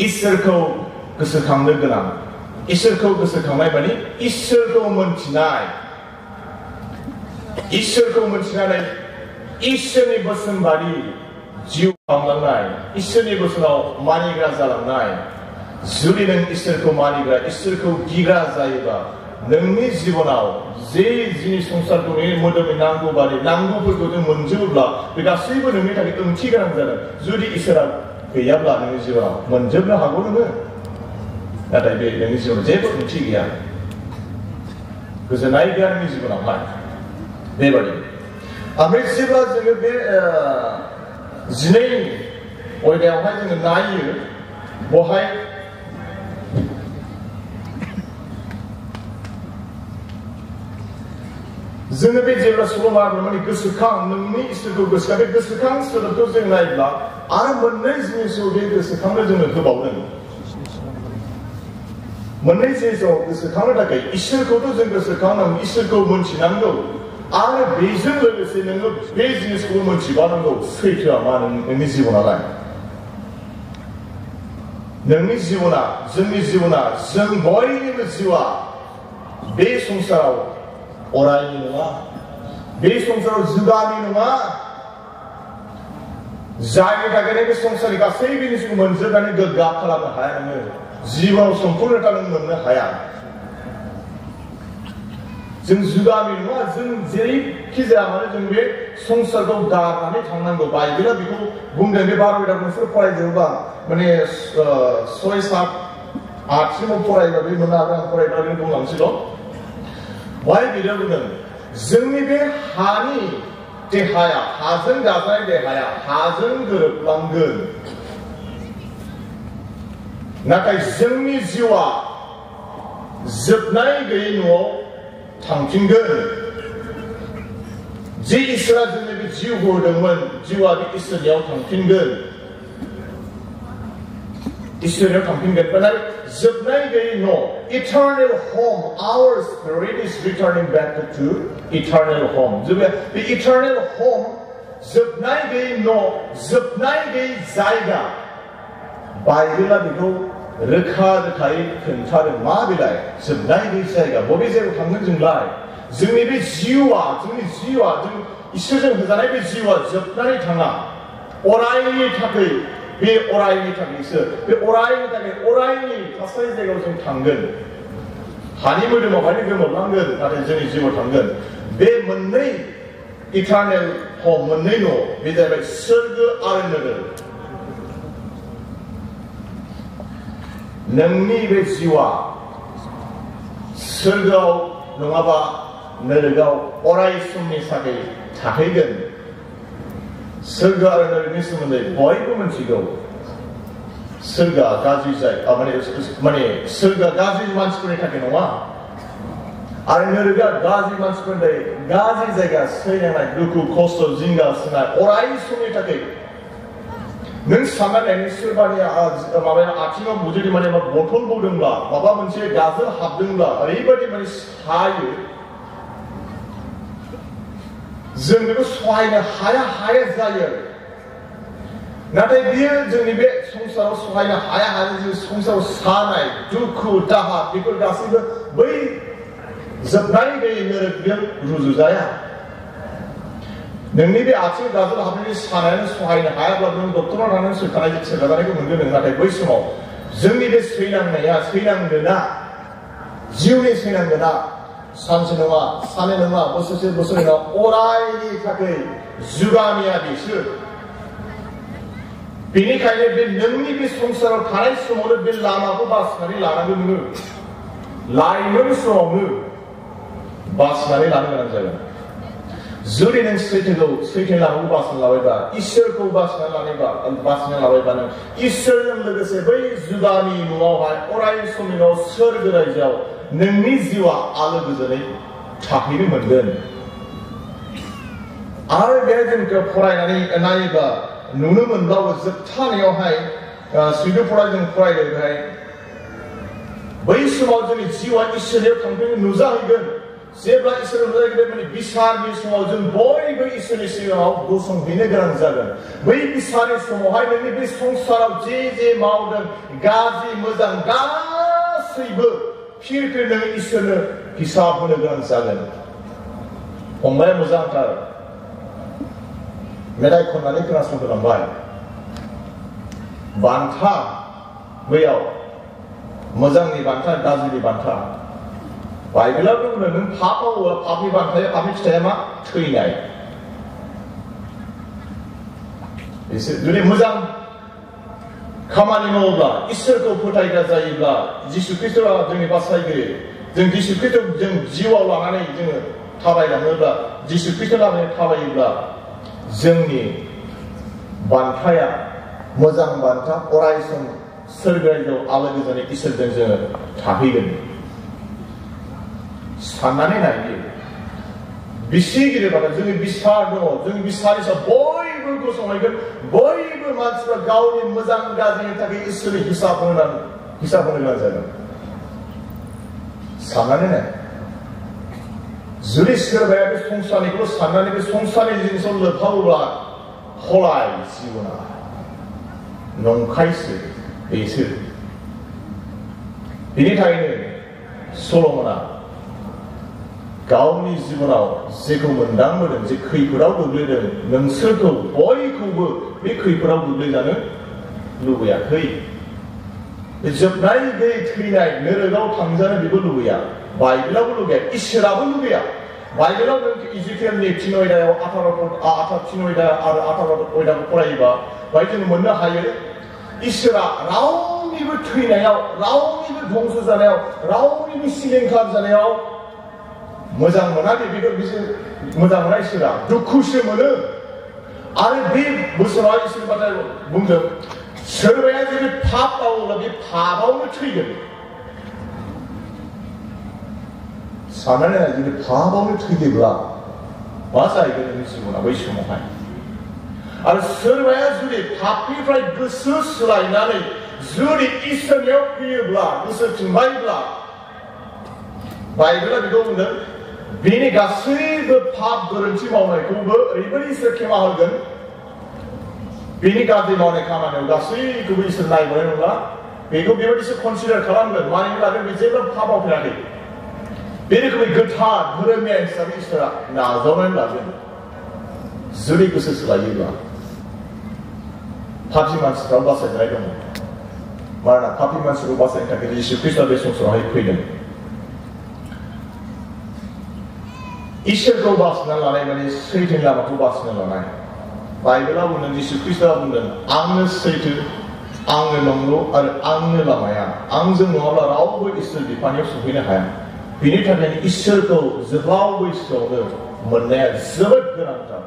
इसोरखौ गोसोखांनो गोनां इसोरखौ गोसोखांनाय माने इसोरखौ मोनथिनाय इसोरखौ मोनथिनानै इसोरनि बोसोन बादि जिउ खांलांनाय इसोरनि बोसोनाव मानिग्रा जालांनाय जुदि नों इसोरखौ मानिग्रा इसोरखौ गिग्रा जायोबा नोंनि जिबनाव जे जिनिस संसारखौ नोंनि मोदोमनि नांगौ बादि नांगौफोरखौ जों मोनजोबोब्ला बे गासैबो नोंनि थाखाय ओंथि गोनां जागोन जुदि इसोरा गैयाब्ला नोंनि जिबनाव मोनजोबनो हागौ नोङो नाथाय बे नोंनि जिबनाव जेबो ओंथि गैया गोजोननाय गैया नोंनि जिबनावहाय बेबादि ओमफ्राय जेब्ला जोङो बे 12 अध्यायावहाय जोङो नायो बहाय जोङो बे जेब्ला सल'मा माने गोसोखां नोंनि इसोरखौ गोसोखां बे गोसोखां सोदोबखौ जों नायोब्ला आरो मोननै जिनिसखौ बे गोसोखांनो जोंनो होबावदों मोननै जिनिसआव गोसोखांनो थाखाय इसोरखौथ' जों गोसोखांनांगौ इसोरखौ मोनथिनांगौ आरो बेजों लोगोसे नोङो बे जिनिसखौ मोनथिबावनांगौ सैथोआ मा नोंनि जिबनालाय नोंनि जिबना जोंनि जिबना जों बयनिबो जिउआ बे संसाराव अरायनि नङा बे संसाराव जुगामि नङा जायनि थाखाय बे संसारनि गासै जिनिसखौ मोनजोबनानै गोग्गा खालामनो हाया नोङो जिबनाव सम्पुर्णता नों मोननो हाया जों जुगामि नङा जों जेरैखि जाया मानो जों बे संसारखौ गारनानै थांनांगौ बाइबेला बेखौ बुंदों बे 12 अध्यायखौ नोंसोर फरायजोबोबा माने 6, 7, 8 सिमाव फरायबा बे मोननो हागोन आं फरायब्ला बुंलांसैल' बाइबेला बुंदों जोंनि बे हानि देहाया हाजों दाजानाय देहाया हाजों गोरोबलांगोन नाथाय जोंनि जिउआ जोबनाय गैयै न'आव थांफिनगोन जे इसोरा जोंनो बे जिउखौ होदोंमोन जिउआ बे इसोरनियाव थांफिनगोन इसोरनियाव थांफिनगोन नाथाय जोबनाय गैयै न' eternal home our spirit is returning back to eternal home बे eternal home जोबनाय गैयै न' जोबनाय गैयै जायगा बाइबेला बेखौ रोखा रोखायै खोन्थादों मा बेलाय जोबनाय गैयै जायगा बबे जायगायाव थांगोन जोंलाय जोंनि बे जिउआ जों इसोरजों होजानाय बे जिउआ जोबनानै थाङा अरायनि थाखाय बे अरायनि थाखायसो बे अरायनि थाखाय अरायनि थासारि जायगायाव जों थांगोन हानि मोदोमावहायनो गोमोरलांगोन नाथाय जोंनि जिउआव थांगोन बे मोननै इटारनेल हम मोननै न' बे जाहैबाय सोरगो आरो नोगोर नोंनि बे जिउआ सोरगोआव नङाबा नोगोराव अराय समनि थाखाय थाहैगोन सोरगो आरो नोगोरनि सोमोन्दै बयबो मिथिगौ सोरगोआ गाज्रि जायगा माने सोरगोआ गाज्रि मानसिफोरनि थाखाय नङा आरो नोगोरा गाज्रि मानसिफोरनि गाज्रि जायगा सैनांनाय दुखु खस्थ' जिंगा सिनाय अराय समनि थाखाय नों साननानै सोरबानि माबाया आथिङाव बुजुदि माने बथल बौदोंब्ला माबा मोनसे गाजोल हाबदोंब्ला ओरैबायदि माने सायो जों बेखौ सहायनो हाया जायो नाथाय बियो जोंनि बे संसाराव सहायनो हाया जों संसाराव सानाय दुखु दाहा बेफोर गासैबो बै जोबनाय गैयै नोगोरजों रुजुजाया नोंनि बे आथिं गाजोल हाबनायनि सानायानो सहायनो हायाब्ला नों डक्टरनाव थांनानै सोखाजानायखौ मोनगोन नाथाय बै समाव जोंनि बे सैनांगोना जिउनि सैनांगोना सानसे नङा साननै नङा बोसोरसे बोसोरनि उनाव अरायनि थाखाय जुगामिया बिसोर बेनिखायनो बे नोंनि बे संसाराव थानाय समावनो बे लामाखौ बासिनानै लानांगौ नोङो लाइमोन समावनो बासिनानै लानो गोनां जागोन जुदि नों सैथो लामाखौ बासिना लाबायबा इसोरखौ बासिना लाबायबा नों इसोरजों लोगोसे बै जुगानि न'आवहाय अराय समनि न'आव सोरगो रायजोआव नोंनि जिउआ आलो गोजोनै थाहैनो मोनगोन आरो बे जों फरायनानै नायोबा नुनो मोनबावो जोबथानायावहाय सुइद'फोरा जों फरायदोंहाय बै समाव जोंनि जिउआ इसोरनियाव थांफिनो नुजाहैगोन जेब्ला इसोर होलायगोन माने बिसारनि समाव जों बयबो इसोरनि सिगाङाव गसंहैनो गोनां जागोन बै बिसारनि समावहाय नोंनि बे संसाराव जे मावदों गाज्रि मोजां गासैबो फिरखौ नों इसोरनो हिसाब होनो गोनां जागोन फंबाया मोजांथार मेथाइ खननानै खोनासंहोलांबाय बान्था बैयाव मोजांनि बान्था गाज्रिनि बान्था बाइबेलाव बुंदों नों पाप मावो पापनि बान्थाया पापनि फिथाइया मा थैनाय जुदि मोजां खामानि मावोब्ला इसोरखौ फोथायग्रा जायोब्ला जिसु ख्रीष्टआ जोंनि बासायगिरि जों जिसु ख्रीष्टखौ जों जिउआव लानानै जोङो थाबायलाङोब्ला जिसु ख्रीष्ट लानानै थाबायोब्ला जोंनि बान्थाया मोजां बान्था अरायसम सोरगोआव आलो गोजोनै इसोरजों जोङो थाहैगोन साननानै नायदो बिसि गिदिर बाथ्रा जोंनि बिसार दङ जोंनि बिसारनि सायाव बयबो गसंहैगोन बयबो मानसिफ्रा गावनि मोजां गाज्रिनि थाखाय इसोरनि हिसाब होनो गोनां जागोन साननानै नाय जुदि सोरबाया बे संसारनिखौल' साननानै बे संसारनि जिनिसआव लोबहाबोब्ला हलाय जिबना नंखायसो बेसो बेनि थाखायनो सल'मना गावनि जिबनाव जेखौ मोनदांबोदों जे खैफोदाव गोग्लैदों नोंसोरखौ बयखौबो बे खैफोदाव गोग्लैजानो लुबैयाखै जोबनाय गैयै थैनाय नोरोगाव थांजानो बेबो लुबैया बाइबेलावबो लुबैया इसोराबो लुबैया बाइबेलाव नों इजिकेलनि 3 अध्यायाव 3 अध्याय आरो 18 अध्यायखौ फरायोबा बाहाय जों मोननो हायो इसोरा रावनिबो थैनायाव रावनिबो धंस जानायाव रावनिबो सिलिंखार जानायाव मोजां मोना बेखौ बिसोर मोजां मोना इसोरा दुखुसो मोनो आरो बे बोसोराव इसोर बाथ्रा बुंदों सोरबाया जुदि पाप मावोब्ला बे पापावनो थैगोन साननानै नाय जुदि पापावनो थैयोब्ला मा जाहैगोन नोंनि जिबना बै समावहाय आरो सोरबाया जुदि पापनिफ्राय गोसो सोलायनानै जुदि इसोरनियाव फैयोब्ला गोसोफिनबायब्ला बाइबेला बेखौ बुंदों बेनि गासैबो पाप गोरोन्थि मावनायखौबो ओरैबायदि इसोर खेमा होगोन बेनि गाज्रि मावनाय खामानियाव गासैखौबो इसोर नायबोनाय नंला बेखौ बेबायदिसो कनसिडार खालामगोन मानिना लागोन बे जेबो पाप मावफेराखै बे रोखोमै गोथार धोरोमिया हिसाबै इसोरा नाजावनानै लागोन जुदि गोसो सोलायोब्ला पापि मानसिफ्राव बासायनाय दङ मानोना पापि मानसिखौ बासायनो थाखाय जिसु ख्रीष्टआ बे संसारावहाय फैदों इसोरखौ बासिना लानाय माने सैथोनि लामाखौ बासिना लानाय बाइबेला बुंदों जिसु ख्रीष्टआ बुंदों आंनो सैथो आंनो नंगौ आरो आंनो लामाया आंजों नङाब्ला रावबो इसोर बिफानियाव सौफैनो हाया बेनि थाखायनो इसोरखौ जोबाव बैसोआवनो मोननाया जोबोद गोनांथार